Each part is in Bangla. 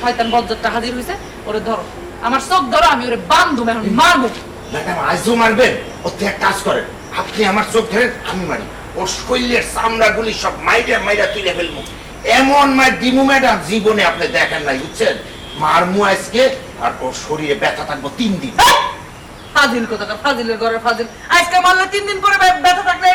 শয়তান বজ্জাতটা হাজির হইছে, ওরে ধরো, আমার চোখ ধরো, আমি ওরে বান্ধব এখন মারবো। ম্যাডাম আজও মারবেন? ওতে এক কাজ করেন, আপনি আমার চোখ ধরেন, আমি মারি, ওর শরীরের চামড়াগুলি সব মাইরা মাইরা তুলে ফেলবো। এমন মার দিমু ম্যাডাম জীবনে আপনি দেখেন নাই, বুঝছেন? মারমু আজকে, আর ওর শরীরে ব্যথা থাকবো 3 দিন। ফাজিল কোথাকার, ফাজিলের ঘরের ফাজিল। আজকে মারলে 3 দিন পরে ব্যথা থাকলে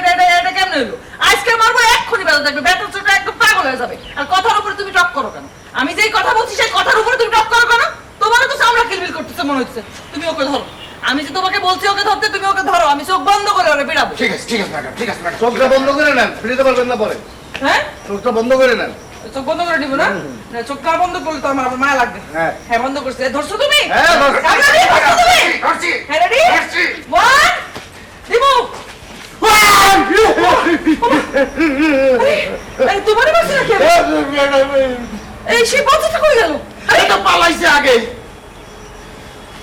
এটা কেমন হইলো? আজকে মারবো, এক্ষুনি ব্যথা থাকবে, ব্যথা চোটা একদম পাগল হয়ে যাবে। আর কথার উপরে তুমি টক করো কেন? আমি যেই কথা বলছি সেই কথার উপরে তুমি টক করো কেন? তোমারও তো চামড়া কিলবিল করতেছে মনে হচ্ছে। তুমি ওকে ধরো, আমি যে তোমাকে বলছি ওকে ধরতে, তুমি ওকে ধরো, আমি চোখ বন্ধ করে ওরে বেড়াবো। ঠিক আছে ম্যাডাম, ঠিক আছে ম্যাডাম। চোখটা বন্ধ করে নেন, ফিরিতে পারবেন না পরে। হ্যাঁ, চোখটা বন্ধ করে নেন। চোখ বন্ধ করে দিব না? না, চোখ না বন্ধ করলে তো আমার মায়া লাগবে। হ্যাঁ। হ্যাঁ, বন্ধ করছি। ধরছো তুমি? হ্যাঁ, ধরছি। হ্যাঁ, ready? ধরছো তুমি? ধরছি। হ্যাঁ, ready? ধরছি। 1, দিবু। এই তোমার মারছে নাকি? এই সেই বজ্জাতটা কই গেল? এই তো পালাইছে আগে।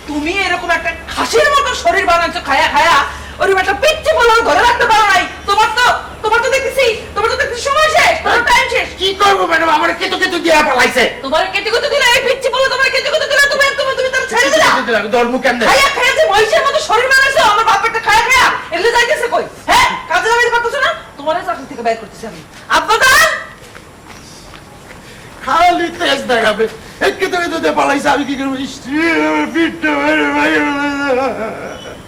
তুমি এরকম একটা খাসির মতো শরীর বানাচ্ছো খায়া খায়া, ওরকম একটা পিচ্চি বলে ধরে রাখতে পারো নাই। তোমার তো দেখতেছি সময় শেষ, তোমার টাইম শেষ। কি করবো ম্যাডাম, আমার কেতো কেতো দিয়া পালাইছে। তোমার কেটে কুতে দিলে, এই পিচ্চি বলে তোমার কেটে কুতে দিলে, তুমি তার ছেড়ে দিলা। ধর্ম কেমনে? খায়া খায়া যে মহিষের মতো শরীর বানাইছো, আমার বাপেরটা খায়া খায়া এলে যাইতেছে কই? হ্যাঁ, কাজে লাগাইতে পারতেছো না? তোমারই চাকরি থেকে বাইর করতেছি আমি। আব্বা দান খালি তেজ দেখাবে, কেতো কেতো দিয়ে পালাইছে, আমি কি করবো? পিঠটা